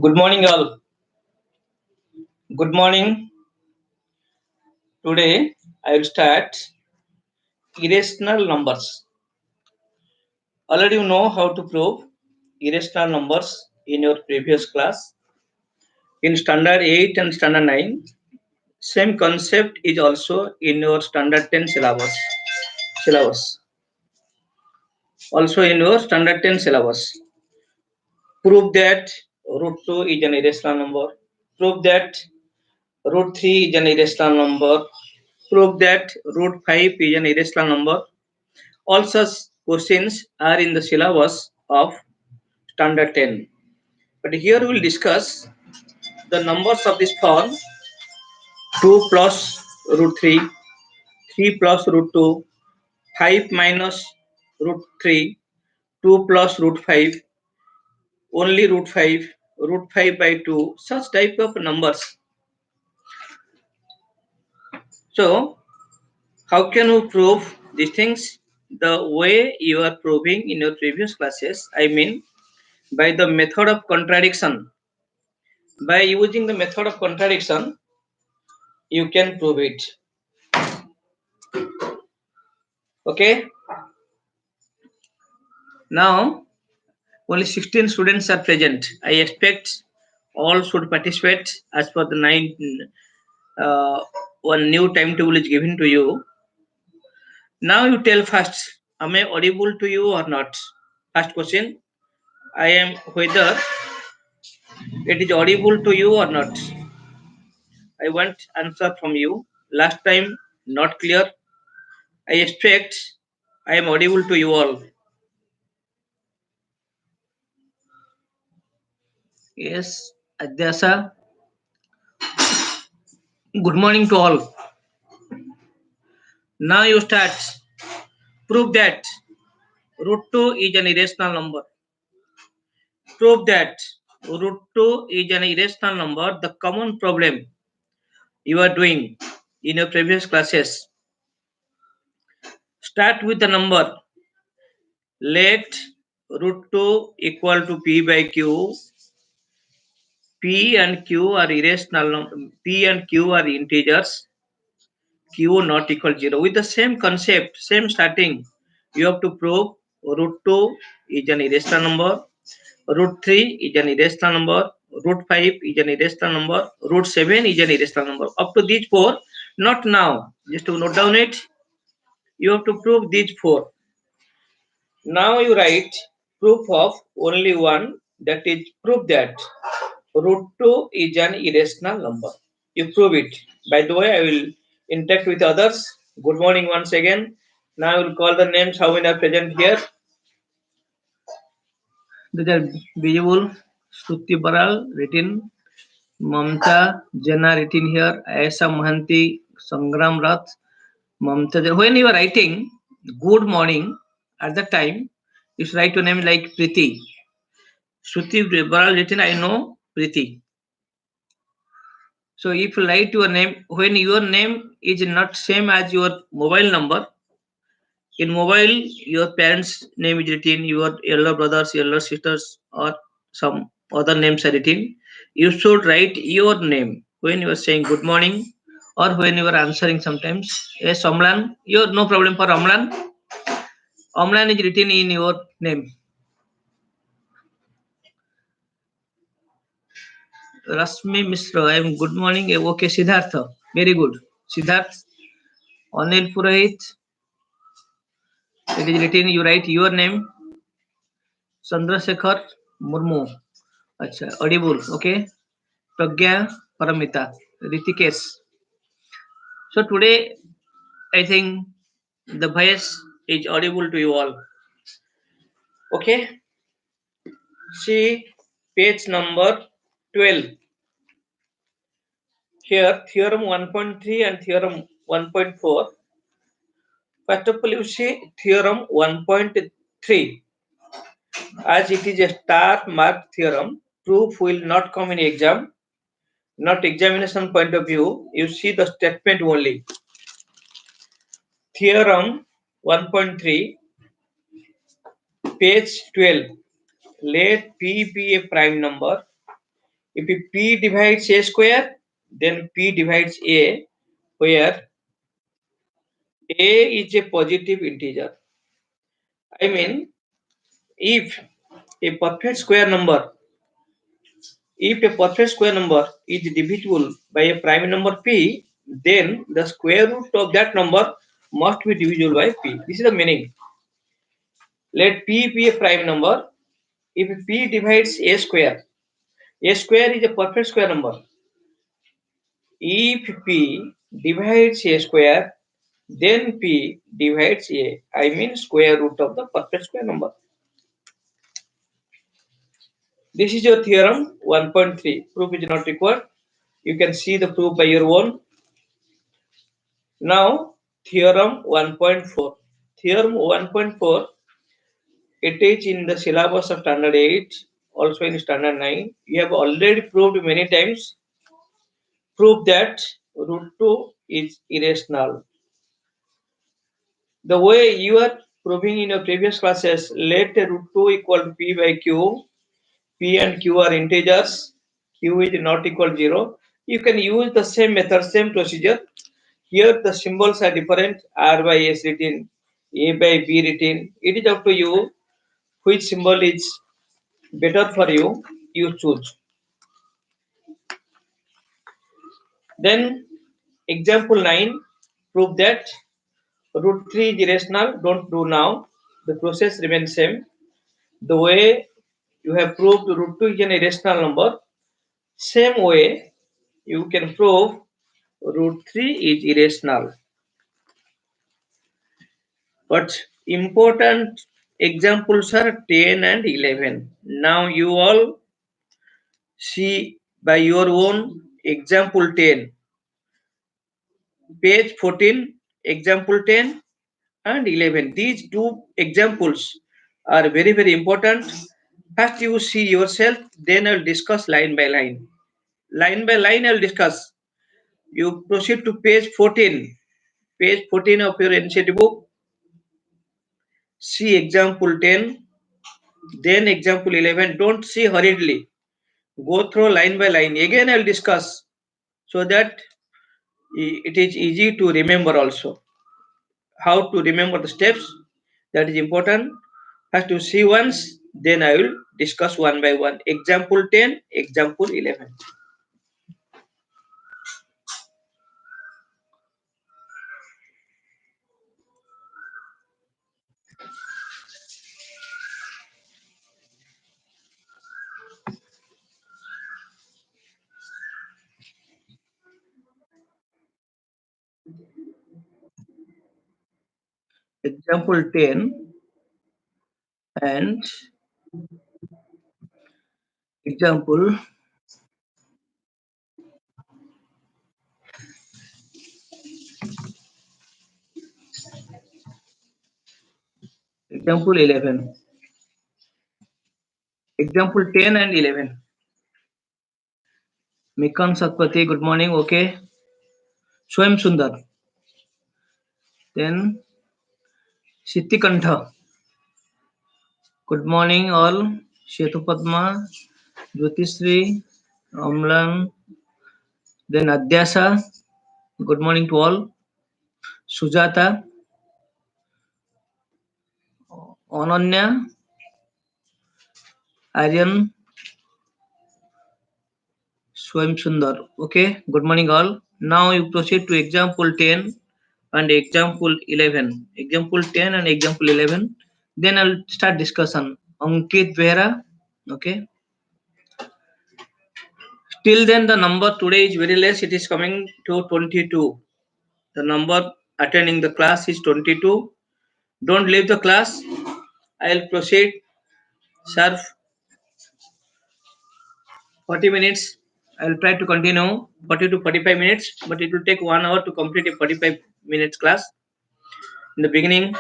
Good morning, all. Good morning. Today I will start irrational numbers. Already you know how to prove irrational numbers in your previous class. In standard 8 and standard 9, same concept is also in your standard 10 syllabus. Also in your standard 10 syllabus. Prove that root 2 is an irrational number. Prove that root 3 is an irrational number. Prove that root 5 is an irrational number. All such questions are in the syllabus of standard 10. But here we will discuss the numbers of this form: 2 plus root 3, 3 plus root 2, 5 minus root 3, 2 plus root 5, only root 5 by 2, such type of numbers. So, how can we prove these things? The way you are proving in your previous classes, I mean, by the method of contradiction. By using the method of contradiction, you can prove it. Okay. Now, only 16 students are present. I expect all should participate as per the one new timetable is given to you. Now you tell first, am I audible to you or not? First question, I am whether it is audible to you or not. I want answer from you. Last time not clear. I expect I am audible to you all. Yes, Adyasa. Good morning to all. Now you start. Prove that root 2 is an irrational number. Prove that root 2 is an irrational number. The common problem you are doing in your previous classes. Start with the number. Let root 2 equal to p by q. P and q are irrational. P and q are integers. Q not equal 0. With the same concept, same starting, you have to prove root 2 is an irrational number, root 3 is an irrational number, root 5 is an irrational number, root 7 is an irrational number. Up to these four, not now. Just to note down it, you have to prove these four. Now you write proof of only one, that is prove that root 2 is an irrational number. You prove it. By the way, I will interact with others. Good morning once again. Now I will call the names how many are present here. These are visible. Shruti Baral written. Mamta Jana written here. Aisa Mohanty, Sangram Rath, Mamta. When you are writing good morning at the time, you should write your name like Priti. Shruti Baral written, I know Priti. So if you write your name, when your name is not same as your mobile number, in mobile your parents' name is written, your elder brothers, elder sisters, or some other names are written. You should write your name when you are saying good morning or when you are answering sometimes. Yes, Amlan, you no problem for Amlan. Amlan is written in your name. Rasmi Mishra, I am good morning. Okay, Siddhartha, very good. Siddharth, Anil Purohit, it is written, you write your name. Chandrasekhar Murmu. Acha, audible. Okay. Pragya Paramita. Ritikesh. So today, I think the voice is audible to you all. Okay. See page number 12. Here, theorem 1.3 and theorem 1.4. First of all, you see theorem 1.3. As it is a star marked theorem, proof will not come in exam, not examination point of view. You see the statement only. Theorem 1.3, page 12. Let P be a prime number If P divides A square, then P divides A, where A is a positive integer. I mean, if a perfect square number, if a perfect square number is divisible by a prime number P, then the square root of that number must be divisible by P. This is the meaning. Let P be a prime number. If P divides A square is a perfect square number. If P divides A square, then P divides A. I mean square root of the perfect square number. This is your theorem 1.3. Proof is not required. You can see the proof by your own. Now, theorem 1.4. Theorem 1.4, it is in the syllabus of standard 8, also in standard 9. You have already proved many times. Prove that root 2 is irrational. The way you are proving in your previous classes, let root 2 equal to P by Q. P and Q are integers. Q is not equal to 0. You can use the same method, same procedure. Here the symbols are different. R by S written, A by B written. It is up to you which symbol is better for you. You choose. Then example 9, prove that root 3 is irrational. Don't do now. The process remains same. The way you have proved root 2 is an irrational number, same way you can prove root 3 is irrational. But important examples are 10 and 11. Now you all see by your own example 10. Page 14, example 10 and 11. These two examples are very, very important. First you see yourself, then I'll discuss line by line. Line by line I'll discuss. You proceed to page 14. Page 14 of your NCERT book. See example 10, then example 11. Don't see hurriedly. Go through line by line. Again I'll discuss so that it is easy to remember also. How to remember the steps, that is important. First to see once, then I will discuss one by one. Example 10, example 11. Example 10 and example example 11. Example 10 and 11. Mikan Satpati, good morning. Okay. Swam Sundar. Then Siddhi Kantha. Good morning all. Shetu Padma, Jyotisri, Amlan, then Adhyasa. Good morning to all. Sujata, Ananya, Aryan, Swam Sundar. Okay, good morning all. Now you proceed to example 10 and example 11. Example 10 and example 11. Then I'll start discussion. Ankit Behra. Okay. Till then the number today is very less. It is coming to 22. The number attending the class is 22. Don't leave the class. I'll proceed. Serve 40 minutes. I'll try to continue 40 to 45 minutes, but it will take 1 hour to complete a 45 minutes class. In the beginning,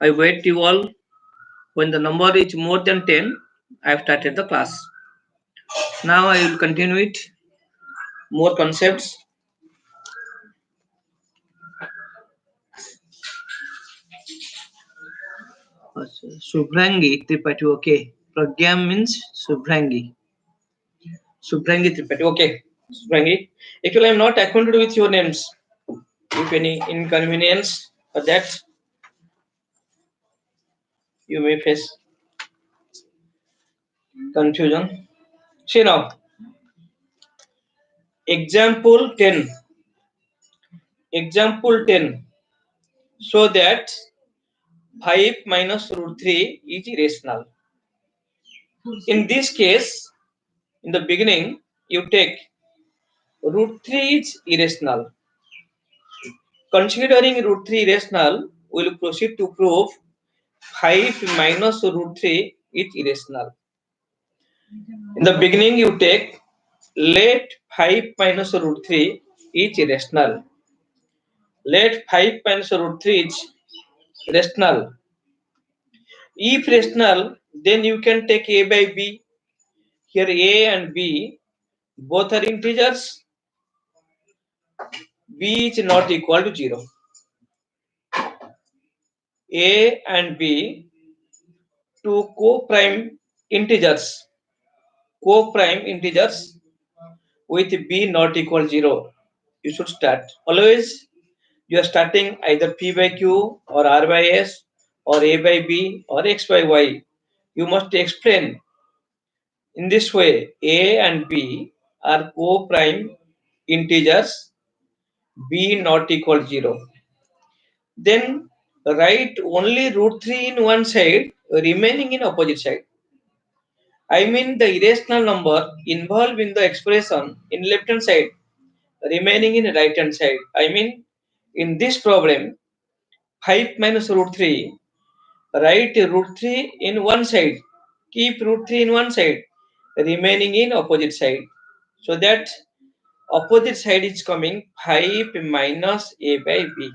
I wait you all. When the number is more than 10, I have started the class. Now I will continue it. More concepts. Subhrangi Tripathi. Okay. Pragya means Subhrangi. Subrangi Tripathi. Okay, Subrangi. Actually, I am not acquainted with your names. If any inconvenience for that, you may face confusion. See now, example 10. Example 10. So that 5 minus root 3 is irrational. In this case, in the beginning, you take root 3 is irrational. Considering root 3 irrational, we will proceed to prove 5 minus root 3 is irrational. In the beginning, you take let 5 minus root 3 is irrational. Let 5 minus root 3 is rational. If rational, then you can take a by b. Here a and b both are integers. B is not equal to 0. A and b, two co-prime integers. Co-prime integers with b not equal 0. You should start. Always you are starting either p by q or r by s or a by b or x by y. You must explain in this way. A and b are co-prime integers, b not equal 0. Then write only root 3 in one side, remaining in opposite side. I mean the irrational number involved in the expression in left hand side, remaining in right hand side. I mean in this problem, 5 minus root 3, write root 3 in one side, keep root 3 in one side, remaining in opposite side. So that opposite side is coming 5 minus a by b.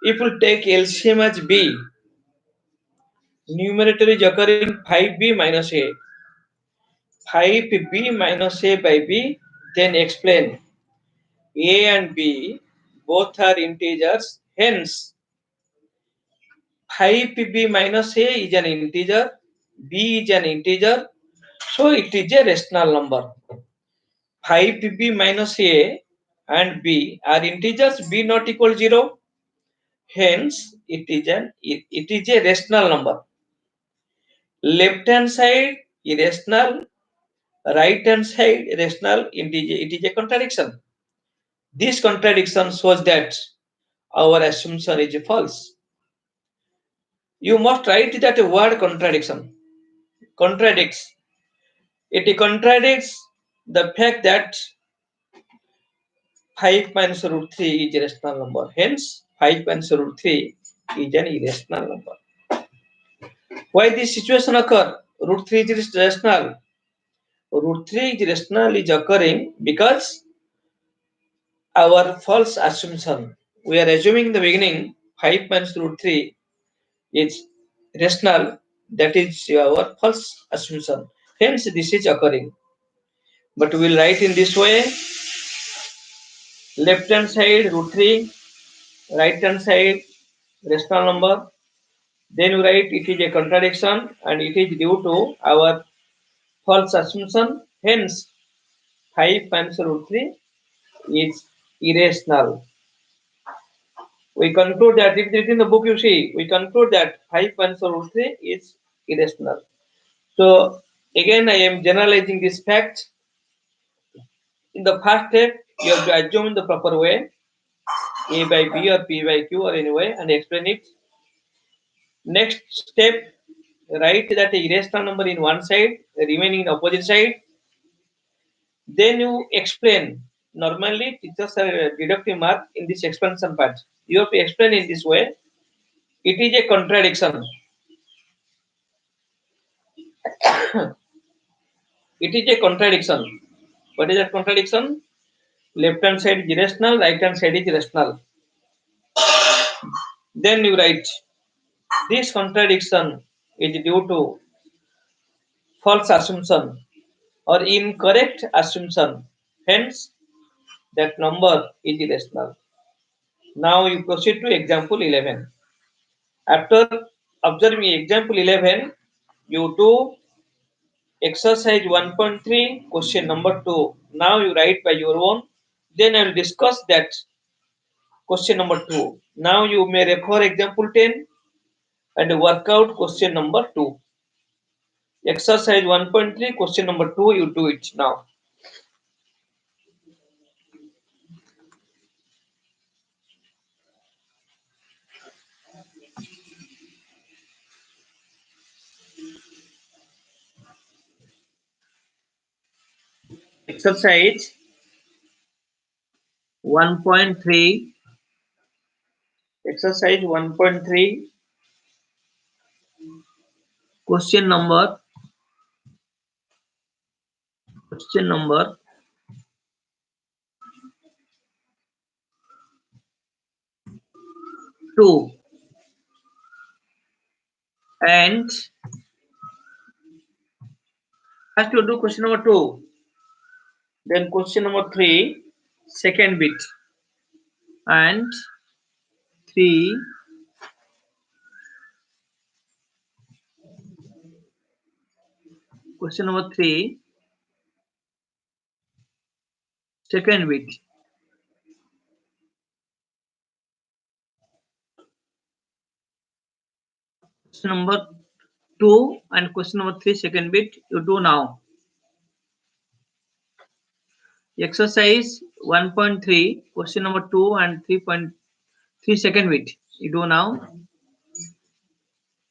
If we take LCM as b, numerator is occurring 5b minus a. 5b minus a by b, then explain a and b both are integers, hence 5b minus a is an integer, b is an integer, so it is a rational number. 5b minus a and b are integers, b not equal 0, hence it is a rational number. Left hand side irrational, right hand side rational integer, it is a contradiction. This contradiction shows that our assumption is false. You must write that word contradiction. Contradicts. It contradicts the fact that 5 minus root 3 is a rational number. Hence, 5 minus root 3 is an irrational number. Why this situation occur? Root 3 is rational. Root 3 is rational is occurring because our false assumption. We are assuming in the beginning 5 minus root 3 is rational. That is our false assumption. Hence, this is occurring. But we will write in this way: left hand side root 3, right hand side rational number. Then you write it is a contradiction and it is due to our false assumption. Hence, 5 times root 3 is irrational. We conclude that if it is in the book, you see, we conclude that 5 times root 3 is irrational. So, again, I am generalizing this fact. In the first step, you have to assume in the proper way, A by B or P by Q or any way, and explain it. Next step, write that irrational number in one side, remaining in opposite side. Then you explain. Normally, teachers are deductive mark in this expansion part. You have to explain in this way. It is a contradiction. It is a contradiction. What is that contradiction? Left hand side is irrational, right hand side is rational. Then you write this contradiction is due to false assumption or incorrect assumption. Hence, that number is irrational. Now you proceed to example 11. After observing example 11, you do Exercise 1.3, question number 2. Now you write by your own. Then I will discuss that question number 2. Now you may refer example 10 and work out question number 2. Exercise 1.3, question number 2, you do it now. Exercise 1.3, exercise 1.3, question number 2, and first you do question number 2, then question number 3, second bit, and 3, question number 3, second bit. Question number 2 and question number 3, second bit, you do now. Exercise 1.3, question number 2 and 3.3, second bit, you do now.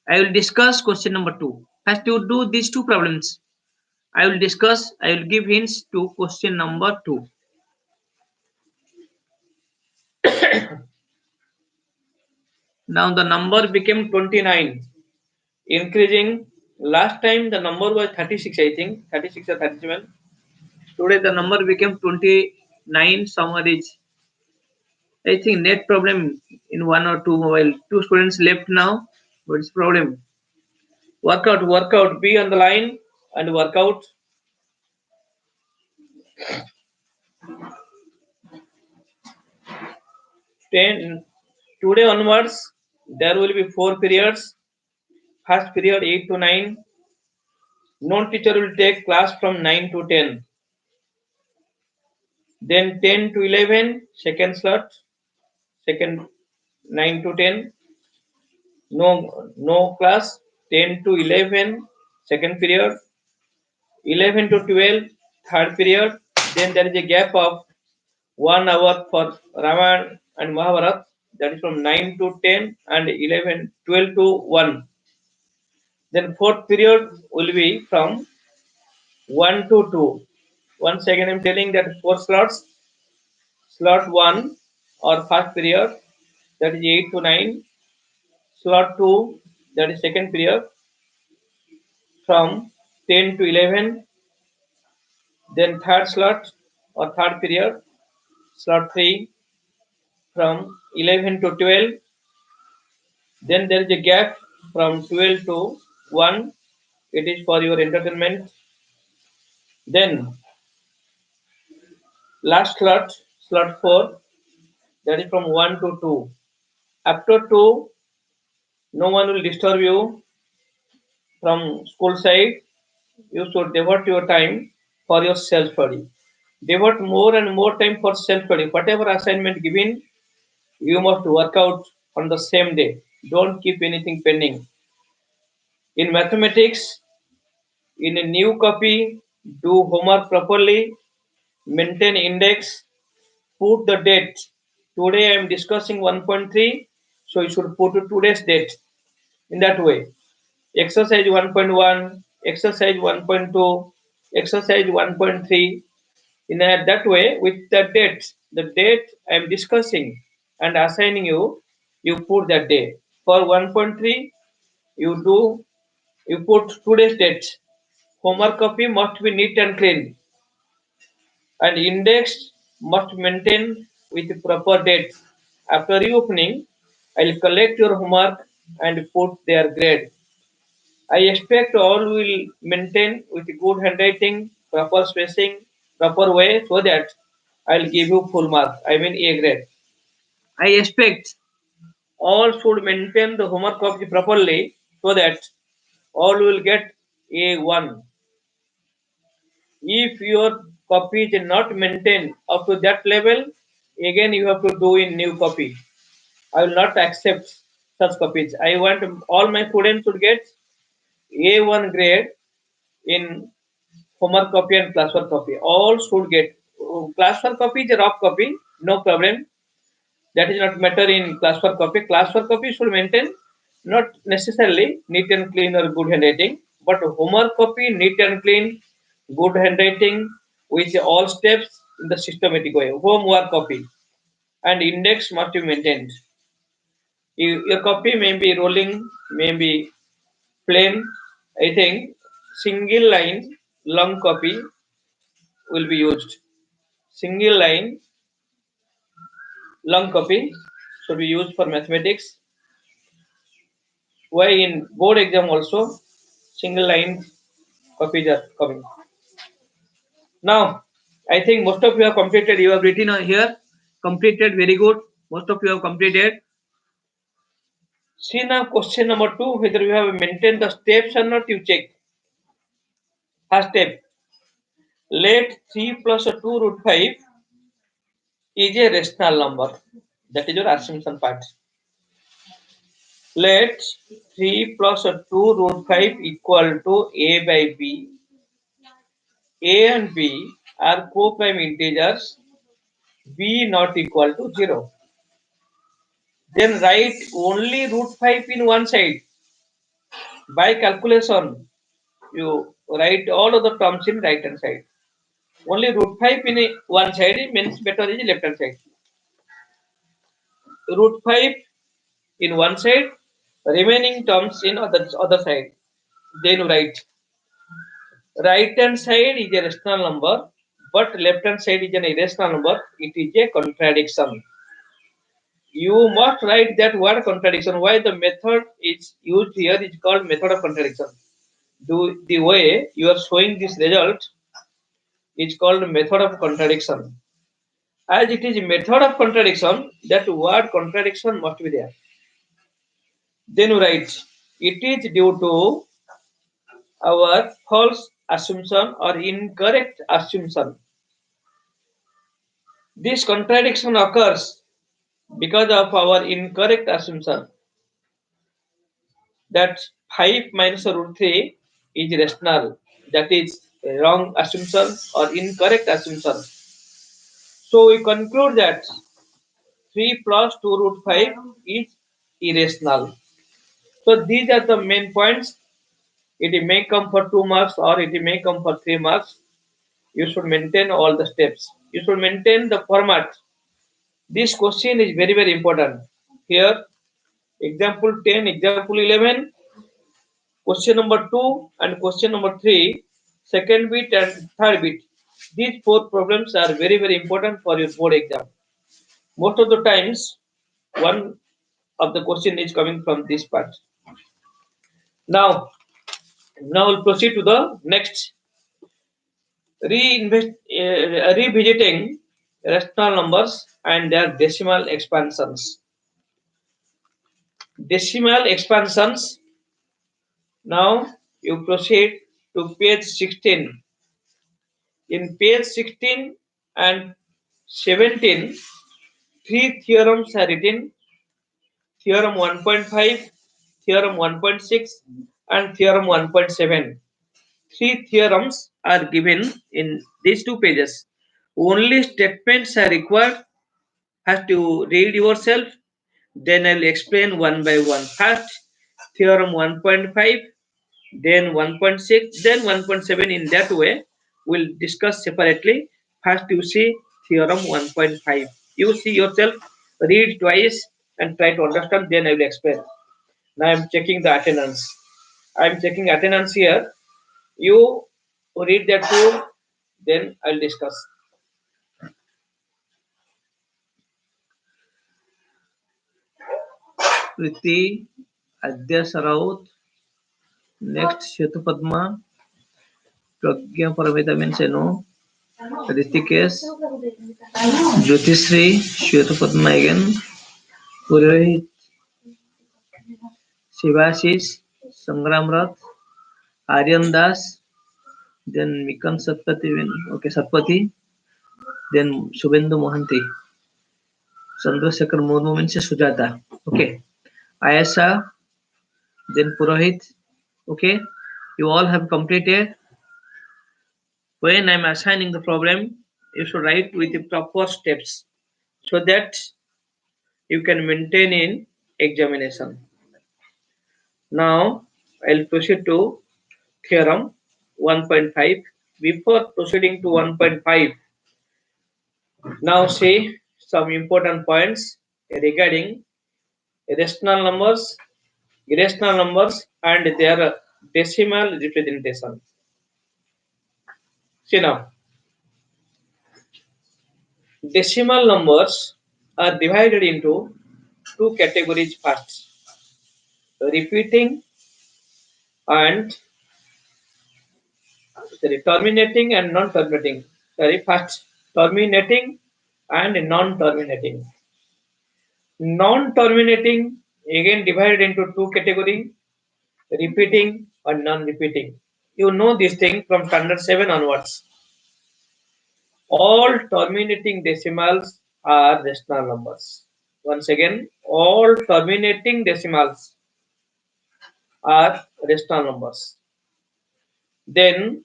I will discuss question number 2. First you do these two problems. I will give hints to question number 2. Now the number became 29, increasing. Last time the number was 36, I think, 36 or 37. Today the number became 29. Somewhere is, I think, net problem in one or two mobile. Two students left now. What's the problem? Work out. Be on the line and work out. 10. Today onwards, there will be 4 periods. First period 8 to 9. Non-teacher will take class from 9 to 10. Then 10 to 11, second slot. Second 9 to 10. No class. 10 to 11, second period. 11 to 12, third period. Then there is a gap of 1 hour for Ramayana and Mahabharata. That is from 9 to 10 and 12 to 1. Then fourth period will be from 1 to 2. Once again, I am telling that 4 slots. Slot 1 or first period, that is 8 to 9. Slot 2, that is second period, from 10 to 11. Then third slot or third period, slot 3, from 11 to 12. Then there is a gap from 12 to 1. It is for your entertainment. Then last slot, slot 4, that is from 1 to 2. After 2, no one will disturb you from school side. You should devote your time for your self study. Devote more and more time for self study. Whatever assignment given, you must work out on the same day. Don't keep anything pending. In mathematics, in a new copy, do homework properly, maintain index, put the date. Today I am discussing 1.3, so you should put today's date in that way. Exercise 1.1, exercise 1.2, exercise 1.3. In that way, with the date I am discussing and assigning you, you put that day. For 1.3, you put today's date. Homework copy must be neat and clean, and index must maintain with proper date. After reopening, I'll collect your homework and put their grade. I expect all will maintain with good handwriting, proper spacing, proper way, so that I'll give you full mark. I mean A grade. I expect all should maintain the homework copy properly, so that all will get A1. If your copy is not maintained up to that level, again you have to do in new copy. I will not accept such copies. I want all my students to get A1 grade in homework copy and classwork copy. All should get. Classwork copy is a rough copy, no problem. That is not matter in classwork copy. Classwork copy should maintain not necessarily neat and clean or good handwriting, but homework copy neat and clean, good handwriting with all steps in the systematic way. Homework copy and index must be maintained. Your copy may be rolling, may be plain. I think single line long copy will be used. Single line long copy should be used for mathematics. Why in board exam also single line copies are coming. Now, I think most of you have completed. You have written here. Completed. Very good. Most of you have completed. See now question number 2. Whether you have maintained the steps or not, you check. First step. Let 3 plus 2 root 5 is a rational number. That is your assumption part. Let 3 plus 2 root 5 equal to a by b. A and b are co-prime integers. B not equal to 0. Then write only root 5 in one side. By calculation, you write all of the terms in right hand side. Only root 5 in one side means better is left hand side. Root 5 in one side, remaining terms in other side. Then write right hand side is a rational number, but left hand side is an irrational number. It is a contradiction. You must write that word contradiction. Why the method is used here is called method of contradiction. The way you are showing this result is called method of contradiction. As it is a method of contradiction, that word contradiction must be there. Then you write, it is due to our false assumption or incorrect assumption. This contradiction occurs because of our incorrect assumption that 5 minus root 3 is rational. That is a wrong assumption or incorrect assumption. So we conclude that 3 plus 2 root 5 is irrational. So these are the main points. It may come for 2 marks or it may come for 3 marks. You should maintain all the steps. You should maintain the format. This question is very, very important. Here, example 10, example 11, question number 2 and question number 3, second bit and third bit. These 4 problems are very, very important for your board exam. Most of the times, one of the question is coming from this part. Now we'll proceed to the next. Revisiting rational numbers and their decimal expansions. Decimal expansions. Now you proceed to page 16. In page 16 and 17, 3 theorems are written. Theorem 1.5, Theorem 1.6 and Theorem 1.7. 3 theorems are given in these 2 pages. Only statements are required. Have to read yourself. Then I will explain one by one. First, theorem 1.5, then 1.6, then 1.7. In that way, we'll discuss separately. First, you see theorem 1.5. You see yourself, read twice and try to understand. Then I will explain. Now I'm checking the attendance. I'm checking attendance here. You read that too. Then I'll discuss. Priti, Adya Raut, next Shwetupadma, Pragya Paramita means I know, Ritikesh, Jyotishree, Shwetupadma again, Purohit, Shivashish, Sangram Rath, Aryan Das, then Mikan Satpathy, okay, Satpathy, then Subhendu Mohanty, Chandrasekhar Murmu means Sujata, okay, Ayesha, then Purohit, okay, you all have completed. When I'm assigning the problem, you should write with the proper steps so that you can maintain in examination. Now I'll proceed to theorem 1.5. Before proceeding to 1.5, now see some important points regarding irrational numbers and their decimal representation. See now, decimal numbers are divided into two categories first, repeating and terminating and non-terminating. First terminating and non-terminating. Non-terminating again divided into two categories, repeating and non-repeating. You know this thing from standard 7 onwards. All terminating decimals are rational numbers. Once again, all terminating decimals are rational numbers. Then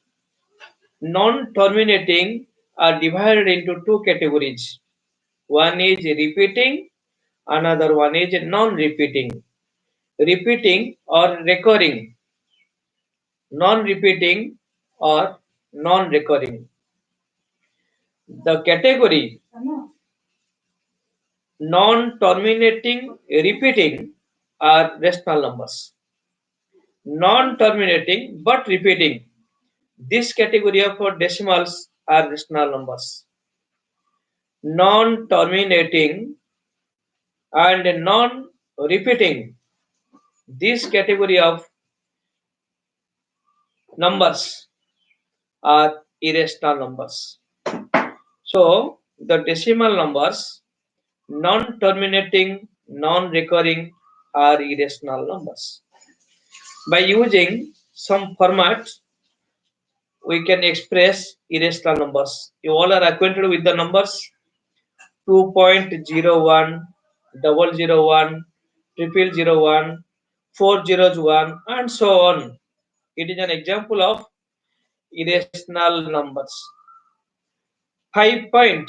non-terminating are divided into two categories. One is repeating, another one is non-repeating. Repeating or recurring, non-repeating or non-recurring. The category non-terminating, repeating are rational numbers. Non-terminating but repeating, this category of decimals are rational numbers. Non-terminating and non-repeating, this category of numbers are irrational numbers. So the decimal numbers, non-terminating, non-recurring, are irrational numbers. By using some format, we can express irrational numbers. You all are acquainted with the numbers 2.01, 001, 0001, 401, and so on. It is an example of irrational numbers. 5.1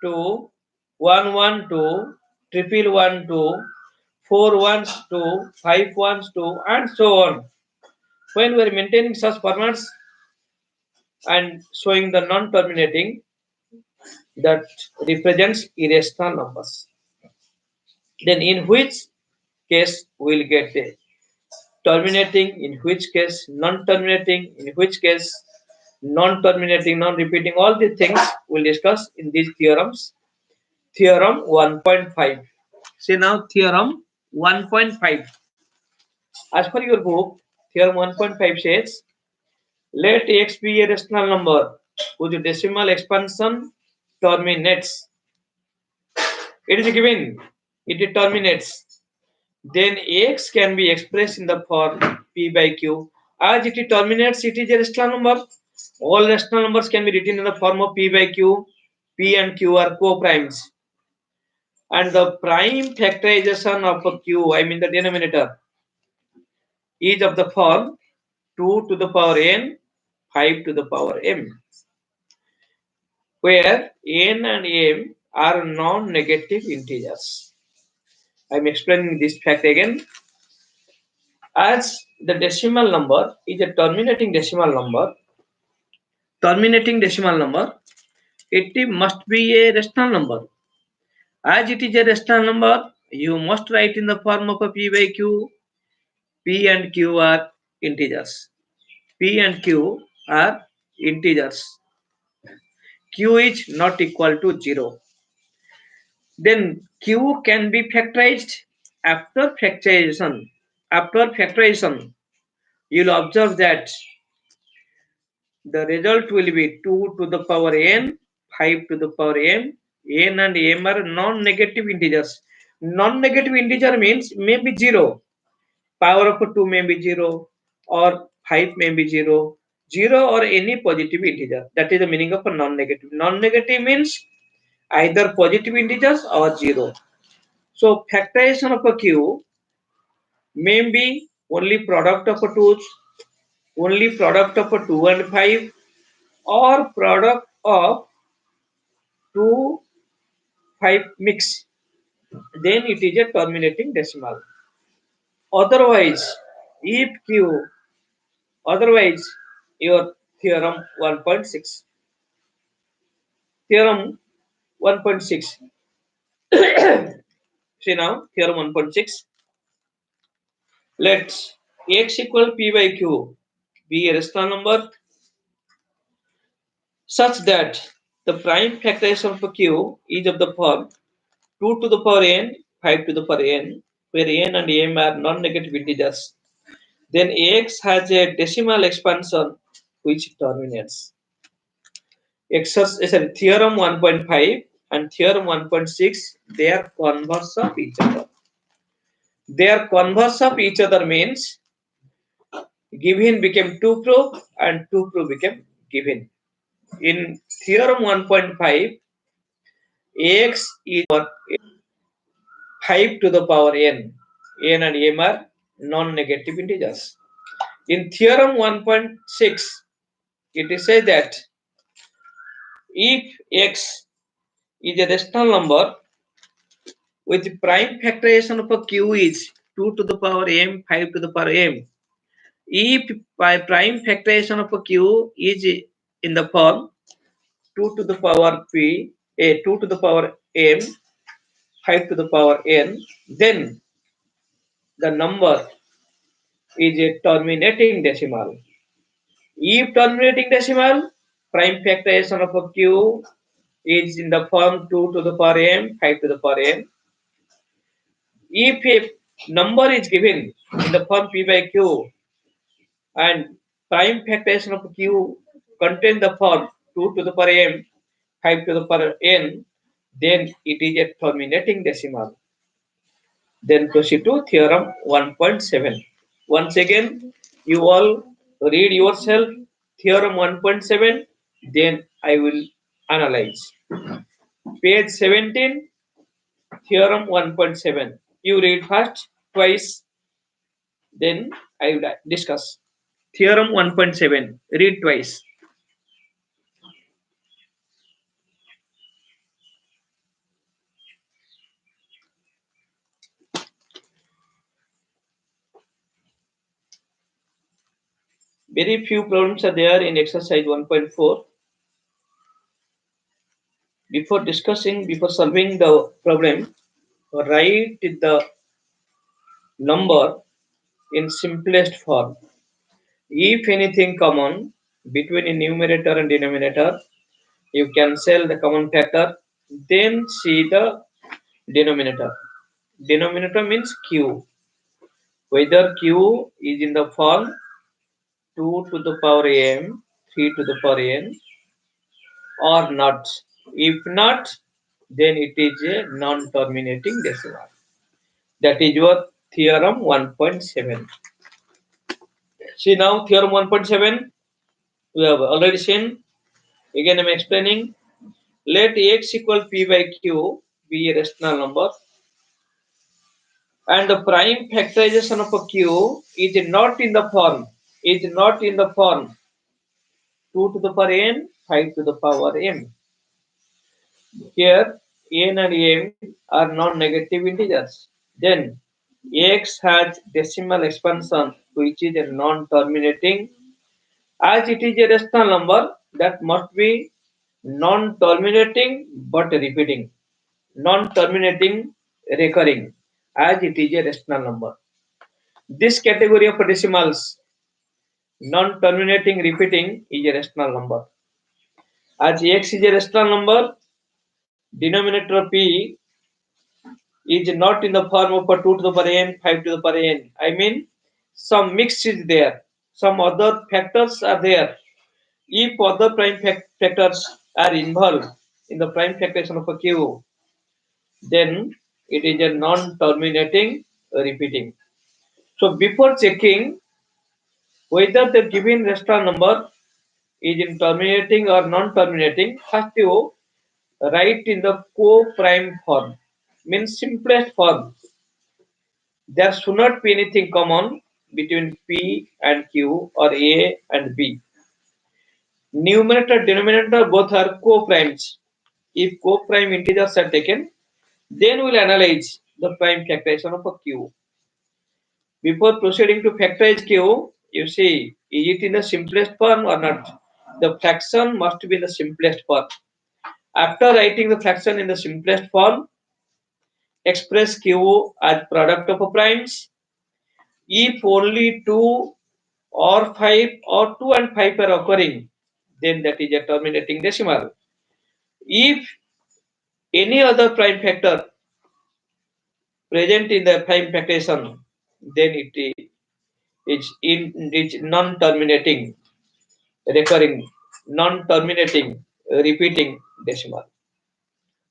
to 112, 1112, 412, 512, and so on. When we are maintaining such formats and showing the non-terminating, that represents irrational numbers. Then in which case we will get the terminating, in which case non-terminating, in which case non-terminating, non-repeating, all the things we'll discuss in these theorems. Theorem 1.5. See now theorem 1.5. As per your book, theorem 1.5 says, let x be a rational number whose decimal expansion terminates. It is given, it terminates. Then x can be expressed in the form p by q. As it terminates, it is a rational number. All rational numbers can be written in the form of p by q. P and q are co-primes. And the prime factorization of a q, I mean the denominator, is of the form 2 to the power n, 5 to the power m, where n and m are non-negative integers. I am explaining this fact again. As the decimal number is a terminating decimal number, it must be a rational number. As it is a rational number, you must write in the form of a p by q. P and q are integers. P and q are integers. Q is not equal to 0. Then q can be factorized. After factorization, you will observe that the result will be 2 to the power n, 5 to the power m. N and m are non-negative integers. Non-negative integer means maybe 0. Power of 2 may be 0 or 5 may be 0, 0 or any positive integer. That is the meaning of a non-negative. Non-negative means either positive integers or 0. So factorization of a q may be only product of a 2's, only product of a 2 and 5, or product of 2, 5 mix. Then it is a terminating decimal. Otherwise, if q, otherwise your theorem 1.6. Theorem 1.6. See now, theorem 1.6. Let x equal p by q be a rational number such that the prime factorization of q is of the form 2 to the power n, 5 to the power n, where n and m are non-negative integers. Then x has a decimal expansion which terminates. Theorem 1.5 and theorem 1.6, they are converse of each other. They are converse of each other means given became 2 proof and 2 proof became given. In theorem 1.5, x is 5 to the power n. N and m are non-negative integers. In theorem 1.6, it is said that if x is a rational number with prime factorization of a q is 2 to the power m, 5 to the power m. If by prime factorization of a q is in the form 2 to the power p, 2 to the power m, 5 to the power n, then the number is a terminating decimal. If terminating decimal, prime factorization of a q is in the form 2 to the power m, 5 to the power n. If a number is given in the form p by q and prime factorization of q contain the form 2 to the power m, 5 to the power n, then it is a terminating decimal. Then proceed to theorem 1.7. Once again, you all read yourself theorem 1.7, then I will analyze. Page 17, theorem 1.7. You read first, twice, then I will discuss. Theorem 1.7, read twice. Very few problems are there in exercise 1.4. Before solving the problem, write the number in simplest form. If anything common between a numerator and denominator, you cancel the common factor, then see the denominator. Denominator means q. Whether q is in the form 2 to the power m, 3 to the power n, or not. If not, then it is a non-terminating decimal. That is your theorem 1.7. See now theorem 1.7 we have already seen. Again I am explaining. Let x equal p by q be a rational number and the prime factorization of a q is not in the form 2 to the power n, 5 to the power m. Here n and m are non-negative integers. Then x has decimal expansion which is a non-terminating. As it is a rational number, that must be non-terminating but repeating, non-terminating recurring, as it is a rational number. This category of decimals, non-terminating repeating, is a rational number. As x is a rational number, denominator p is not in the form of a 2 to the power n, 5 to the power n. I mean, some mix is there, some other factors are there. If other prime factors are involved in the prime factorization of a q, then it is a non-terminating repeating. So before checking Whether the given rational number is in terminating or non-terminating, first you write in the co-prime form, means simplest form. There should not be anything common between P and Q or A and B. Numerator, denominator both are co-primes. If co-prime integers are taken, then we'll analyze the prime factorization of a Q. Before proceeding to factorize Q, you see, is it in the simplest form or not? The fraction must be in the simplest form. After writing the fraction in the simplest form, express Q as product of primes. If only 2 or 5 or 2 and 5 are occurring, then that is a terminating decimal. If any other prime factor present in the prime factorization, then it's non-terminating, recurring, non-terminating, repeating decimal.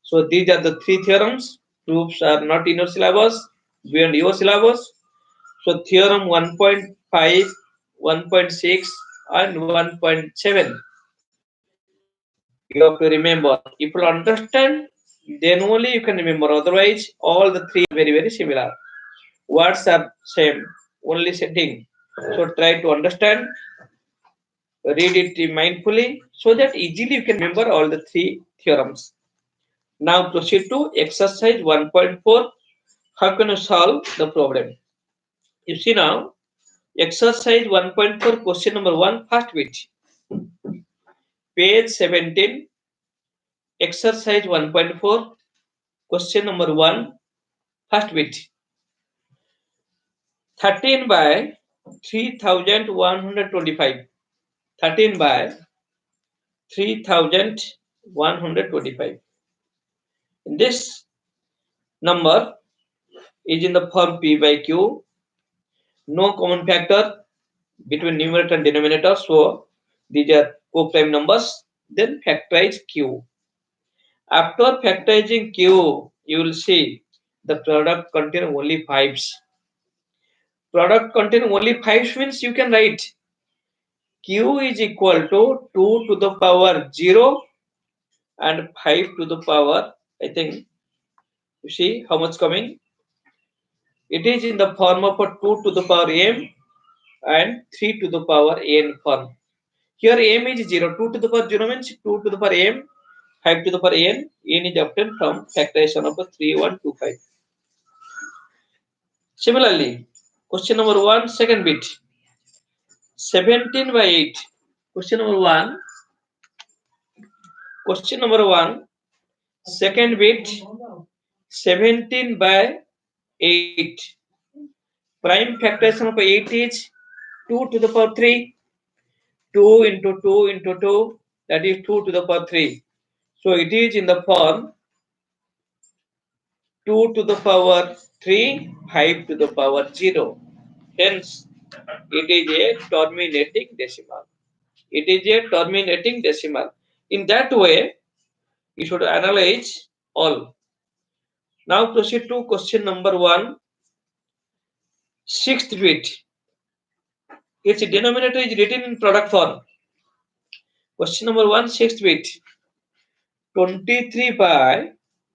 So these are the three theorems. Proofs are not in your syllabus, beyond your syllabus. So theorem 1.5, 1.6 and 1.7. You have to remember. If you understand, then only you can remember. Otherwise, all the three are very, very similar. Words are same, only setting. So try to understand, read it mindfully, so that easily you can remember all the three theorems. Now proceed to exercise 1.4. How can you solve the problem? You see now, exercise 1.4, question number 1, first bit. Page 17, exercise 1.4, question number 1, first bit. 13 by 3125. 13 by 3125. This number is in the form P by Q. No common factor between numerator and denominator, so these are co-prime numbers. Then factorize Q. After factorizing Q, you will see the product contain only 5s. Product contain only 5s means you can write Q is equal to 2 to the power 0 and 5 to the power, I think, you see how much coming? It is in the form of a 2 to the power m and 3 to the power n form. Here m is 0, 2 to the power 0 means 2 to the power m, 5 to the power n is obtained from factorization of a 3125. Similarly, question number 1, second bit, 17 by 8. Question number 1, second bit, 17 by 8. Prime factorization of 8 is 2 to the power 3. 2 into 2 into 2, that is 2 to the power 3. So it is in the form 2 to the power 3, 5 to the power 0. Hence, it is a terminating decimal. It is a terminating decimal. In that way, you should analyze all. Now proceed to question number 1, sixth bit. Its denominator is written in product form. Question number 1, sixth bit. 23 by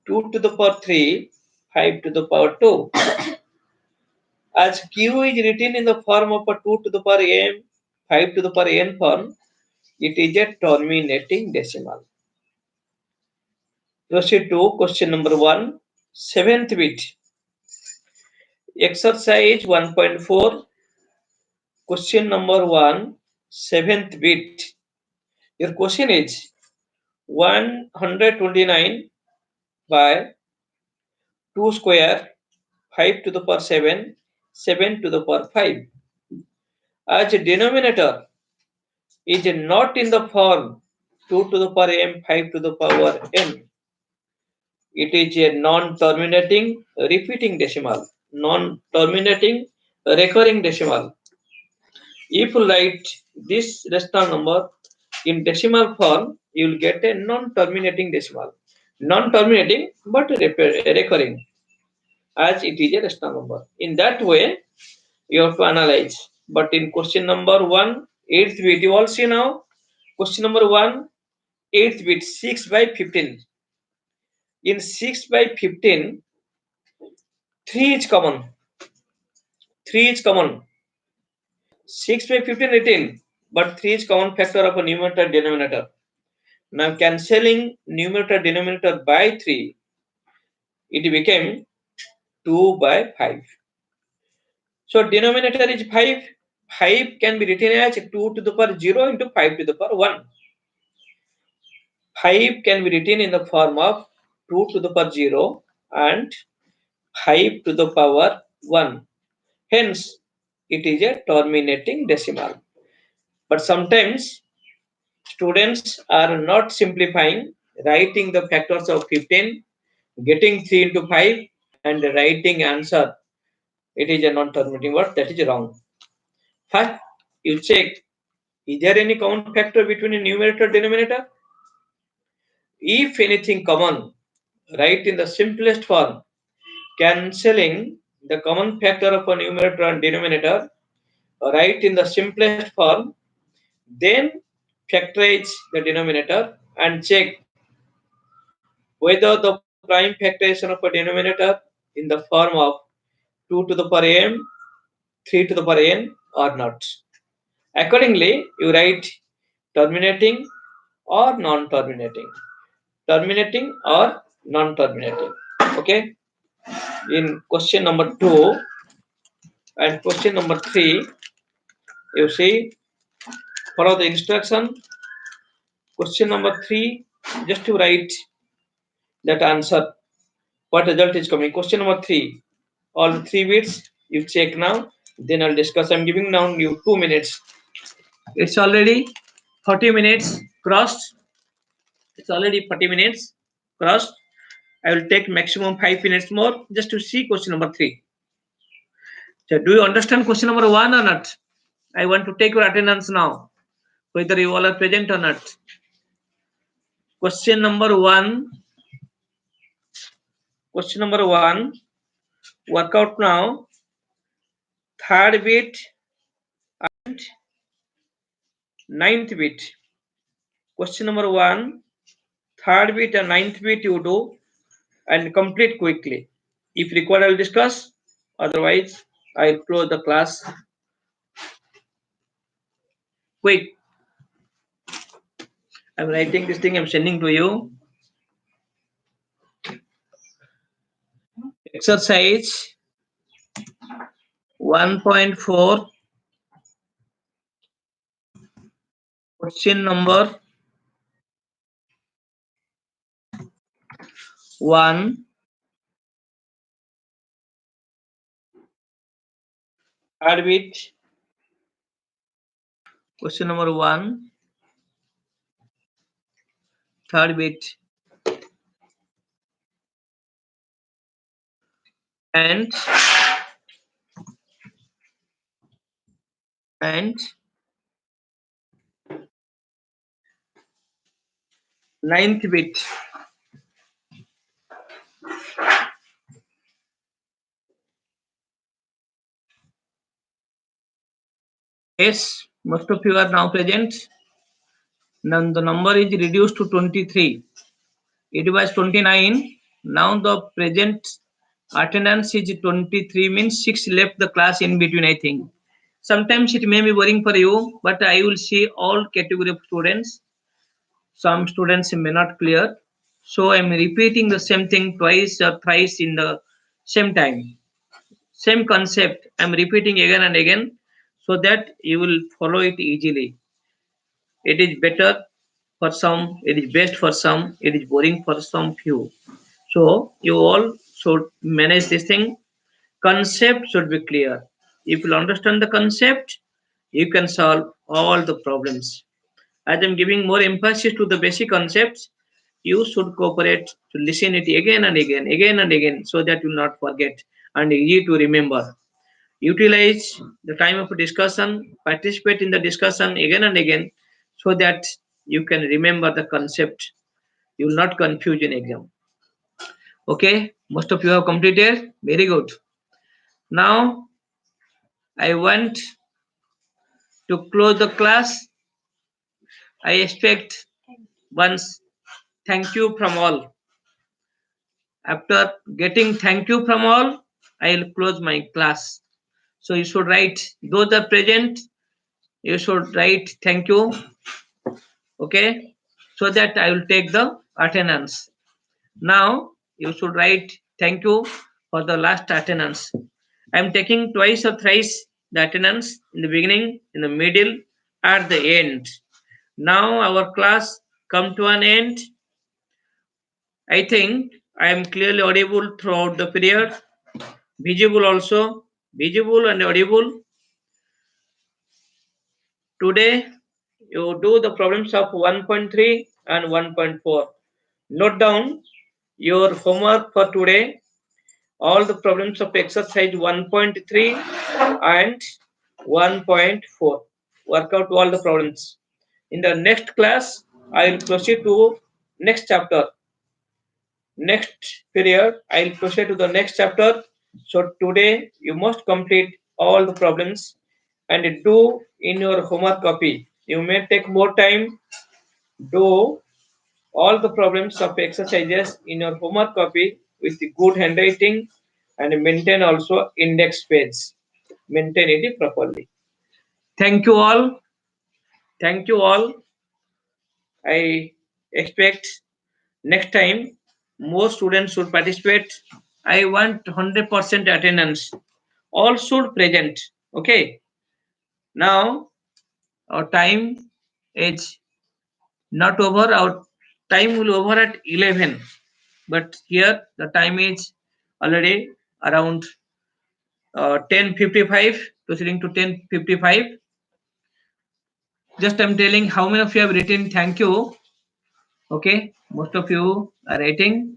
2 to the power 3, 5 to the power 2. As Q is written in the form of a 2 to the power m, 5 to the power n form, it is a terminating decimal. Proceed to question number 1, seventh bit. Exercise 1.4, question number 1, seventh bit. Your question is 129 by 2 square, 5 to the power 7, 7 to the power 5. As a denominator is not in the form 2 to the power m, 5 to the power n. It is a non-terminating repeating decimal, non-terminating recurring decimal. If you write this rational number in decimal form, you will get a non-terminating decimal. Non-terminating but recurring, as it is a rational number. In that way, you have to analyze. But in question number 1, 8th bit, you all see now. Question number 1, 8th bit, 6 by 15. In 6 by 15, 3 is common. 3 is common. 6 by 15 written, but 3 is common factor of a numerator denominator. Now cancelling numerator denominator by 3, it became 2 by 5. So denominator is 5. 5 can be written as 2 to the power 0 into 5 to the power 1. 5 can be written in the form of 2 to the power 0 and 5 to the power 1. Hence, it is a terminating decimal. But sometimes students are not simplifying, writing the factors of 15, getting 3 into 5 and writing answer. It is a non-terminating word. That is wrong. First, you check, is there any common factor between a numerator and denominator? If anything common, write in the simplest form, cancelling the common factor of a numerator and denominator, write in the simplest form, then factorize the denominator and check whether the prime factorization of a denominator in the form of 2 to the power m, 3 to the power n or not. Accordingly, you write terminating or non-terminating. Terminating or non-terminating. Okay. In question number 2 and question number 3, you see, follow the instruction. Question number 3, just to write that answer, what result is coming. Question number 3, all 3 bits, you check now, then I'll discuss. I'm giving now you 2 minutes. It's already 40 minutes crossed. It's already 40 minutes crossed. I will take maximum 5 minutes more just to see question number 3. So do you understand question number 1 or not? I want to take your attendance now, whether you all are present or not. Question number 1. Question number 1. Work out now. Third bit and ninth bit. Question number 1. Third bit and ninth bit you do and complete quickly. If required, I will discuss. Otherwise, I will close the class quick. I'm writing this thing, I'm sending to you. Exercise 1.4, question number 1. Third bit. Question number 1. Third bit. And ninth bit. Yes, most of you are now present. Now the number is reduced to 23. It was 29. Now the present attendance is 23, means 6 left the class in between, I think. Sometimes it may be boring for you, but I will see all category of students. Some students may not clear. So I am repeating the same thing twice or thrice in the same time. Same concept I am repeating again and again so that you will follow it easily. It is better for some, it is best for some, it is boring for some few. So you all should manage this thing. Concept should be clear. If you understand the concept, you can solve all the problems. As I'm giving more emphasis to the basic concepts, you should cooperate to listen it again and again, so that you will not forget and easy to remember. Utilize the time of discussion, participate in the discussion again and again, so that you can remember the concept. You will not confuse in exam. Okay, most of you have completed. Very good. Now I want To close the class, I expect once thank you from all. After getting thank you from all, I will close my class. So you should write, those are present, you should write thank you, okay, so that I will take the attendance. Now you should write thank you for the last attendance. I am taking twice or thrice the attendance in the beginning, in the middle, at the end. Now our class come to an end. I think I am clearly audible throughout the period, visible also, visible and audible. Today you do the problems of 1.3 and 1.4. Note down your homework for today, all the problems of exercise 1.3 and 1.4. Work out all the problems. In the next class, I will proceed to next chapter. Next period, I will proceed to the next chapter. So today, you must complete all the problems and do in your homework copy. You may take more time, do all the problems of exercises in your homework copy with the good handwriting and maintain also index page. Maintain it properly. Thank you all. Thank you all. I expect next time more students should participate. I want 100% attendance. All should present. Okay. Now our time is not over. Our time will over at 11. But here the time is already around 10:55, proceeding to 10:55. Just I'm telling how many of you have written thank you. Okay, most of you are writing.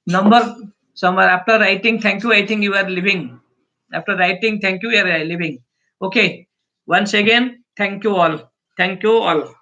Number, some are after writing thank you, I think you are leaving. After writing thank you, you are leaving. Okay, once again, thank you all. Thank you all.